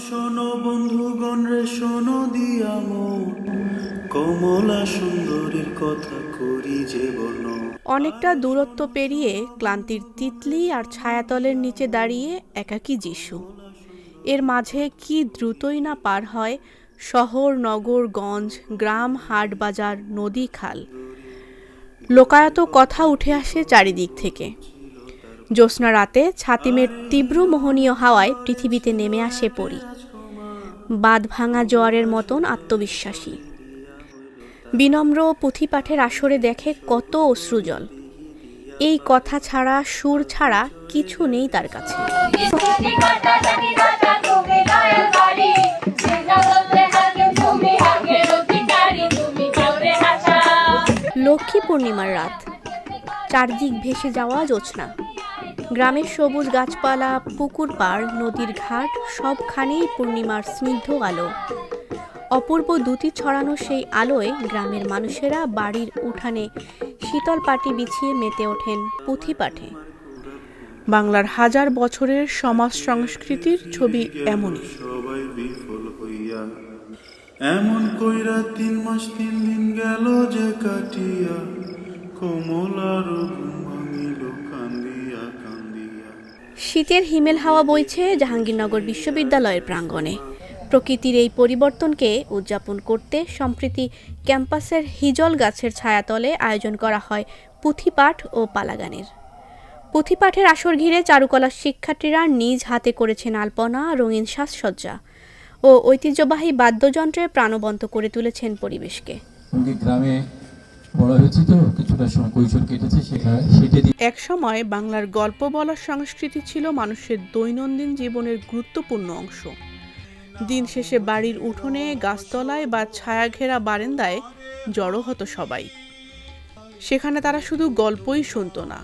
শোনো বন্ধুগণ রে শোনো দিয়া মন, কমলা সুন্দরীর কথা করি যে বর্ণন। অনেকটা দূরত্ব পেরিয়ে ক্লান্তির তিতলি আর ছায়াতলের নিচে দাঁড়িয়ে একাকী যিশু। এর মাঝে কি দ্রুতই না পার হয় শহর, নগর, গঞ্জ, গ্রাম, হাট, বাজার, নদী, খাল। লোকায়ত কথা উঠে আসে চারিদিক থেকে। জ্যোৎস্না রাতে ছাতিমের তীব্র মোহনীয় হাওয়ায় পৃথিবীতে নেমে আসে পরী, বাঁধ ভাঙা জোয়ারের মতন আত্মবিশ্বাসী। বিনম্র পুঁথিপাঠের আসরে দেখে কত অশ্রুজল। এই কথা ছাড়া, সুর ছাড়া কিছু নেই তার কাছে। লক্ষ্মী পূর্ণিমার রাত, চারদিক ভেসে যাওয়া জ্যোৎস্না। গ্রামের সবুজ গাছপালা, পুকুর পাড়, নদীর ঘাট সবখানেই পূর্ণিমার স্নিগ্ধ আলো। অপূর্ব দ্যুতি ছড়ানো সেই আলোয় গ্রামের মানুষেরা বাড়ির উঠানে শীতল পাটি বিছিয়ে মেতে ওঠেন পুঁথিপাঠে। বাংলার হাজার বছরের সমাজ সংস্কৃতির ছবি এমনই। সবাই বিফল হইয়া এমন কইরা 3 মাস 3 দিন গেল যে কাটিয়া, কমলার ঘুম ভাঙিল কান্দিয়া কান্দিয়া। শীতের হিমেল হাওয়া বইছে জাহাঙ্গীরনগর বিশ্ববিদ্যালয়ের প্রাঙ্গণে। প্রকৃতির এই পরিবর্তনকে উদযাপন করতে সম্প্রতি ক্যাম্পাসের হিজল গাছের ছায়াতলে আয়োজন করা হয় পুঁথিপাঠ ও পালাগানের। পুঁথিপাঠের আসর ঘিরে চারুকলা শিক্ষার্থীরা নিজ হাতে করেছেন আলপনা, রঙিন সাজসজ্জা ও ঐতিহ্যবাহী বাদ্যযন্ত্রে প্রাণবন্ত করে তুলেছেন পরিবেশকে। গ্রামে বড় হয়েছে তো কিছুটা সময় কৈশোর কেটেছে সেখানে। এক সময় বাংলার গল্প বলার সংস্কৃতি ছিল মানুষের দৈনন্দিন জীবনের গুরুত্বপূর্ণ অংশ। দিন শেষে বাড়ির উঠোনে, গাছতলায় বা ছায়াঘেরা বারান্দায় জড়ো হতো সবাই। সেখানে তারা শুধু গল্পই শুনতো না,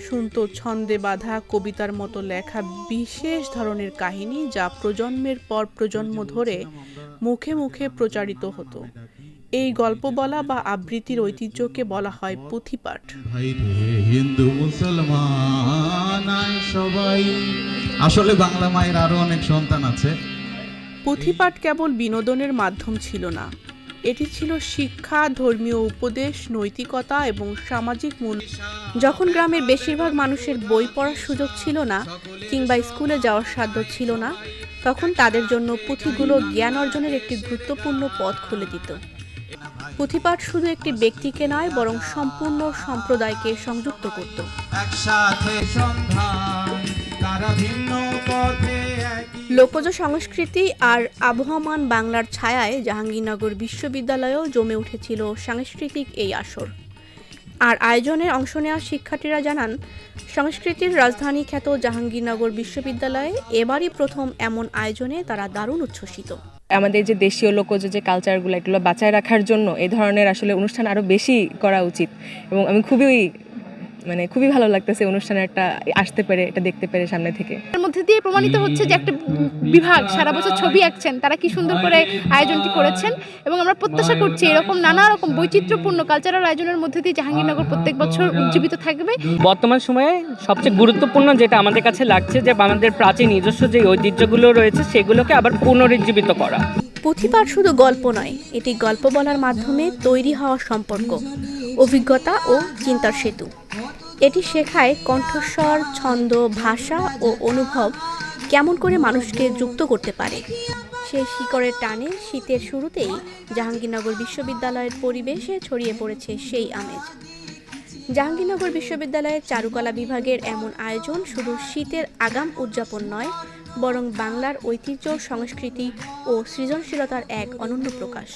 শুনতো ছন্দে বাঁধা কবিতার মতো লেখা বিশেষ ধরনের কাহিনী, যা প্রজন্মের পর প্রজন্ম ধরে মুখে মুখে প্রচারিত হতো। এই গল্প বলা বা আবৃত্তির ঐতিহ্যকে বলা হয় পুঁথিপাঠ। হিন্দু মুসলমান সবাই, আসলে বাংলা মায়ের আরো অনেক সন্তান আছে। পুঁথিপাঠ কেবল বিনোদনের মাধ্যম ছিল না, এটি ছিল শিক্ষা, ধর্মীয় উপদেশ, নৈতিকতা এবং সামাজিক মূল্য। যখন গ্রামের বেশিরভাগ মানুষের বই পড়ার সুযোগ ছিল না কিংবা স্কুলে যাওয়ার সাধ্য ছিল না, তখন তাদের জন্য পুঁথিগুলো জ্ঞান অর্জনের একটি গুরুত্বপূর্ণ পথ খুলে দিত। পুঁথিপাঠ শুধু একটি ব্যক্তিকে নয়, বরং সম্পূর্ণ সম্প্রদায়কে সংযুক্ত করত। লোকজ সংস্কৃতি আর আবহমান বাংলার ছায়ায় জাহাঙ্গীরনগর বিশ্ববিদ্যালয়েও জমে উঠেছিল সাংস্কৃতিক এই আসর। আর আয়োজনের অংশ নেওয়া শিক্ষার্থীরা জানান, সংস্কৃতির রাজধানী খ্যাত জাহাঙ্গীরনগর বিশ্ববিদ্যালয়ে এবারই প্রথম এমন আয়োজনে তারা দারুণ উচ্ছ্বসিত। আমাদের যে দেশীয় লোকজ যে কালচারগুলো, এগুলো বাঁচায় রাখার জন্য এই ধরনের আসলে অনুষ্ঠান আরও বেশি করা উচিত। এবং আমি খুবই ভালো লাগতেছে অনুষ্ঠানে একটা আসতে পেরে, এটা দেখতে পেরে সামনে থেকে। এর মধ্যে দিয়ে প্রমাণিত হচ্ছে যে একটা বিভাগ সারা বছর ছবি আঁকছেন, তারা কি সুন্দর করে আয়োজনটি করেছেন। এবং আমরা প্রত্যাশা করছি এরকম নানা রকম বৈচিত্র্যপূর্ণ কালচারাল আয়োজনের মধ্যে দিয়ে জাহাঙ্গীরনগর প্রত্যেক বছর উজ্জীবিত থাকবে। বর্তমান সময়ে সবচেয়ে গুরুত্বপূর্ণ যেটা আমাদের কাছে লাগছে, যে আমাদের প্রাচীন নিজস্ব যে ঐতিহ্যগুলো রয়েছে সেগুলোকে আবার পুনরুজ্জীবিত করা। পুঁথিপাঠ শুধু গল্প নয়, এটি গল্প বলার মাধ্যমে তৈরি হওয়া সম্পর্ক, অভিজ্ঞতা ও চিন্তার সেতু। এটি শেখায় কণ্ঠস্বর, ছন্দ, ভাষা ও অনুভব কেমন করে মানুষকে যুক্ত করতে পারে। সেই শিকড়ের টানে শীতের শুরুতেই জাহাঙ্গীরনগর বিশ্ববিদ্যালয়ের পরিবেশে ছড়িয়ে পড়েছে সেই আমেজ। জাহাঙ্গীরনগর বিশ্ববিদ্যালয়ের চারুকলা বিভাগের এমন আয়োজন শুধু শীতের আগাম উদযাপন নয়, বরং বাংলার ঐতিহ্য, সংস্কৃতি ও সৃজনশীলতার এক অনন্য প্রকাশ।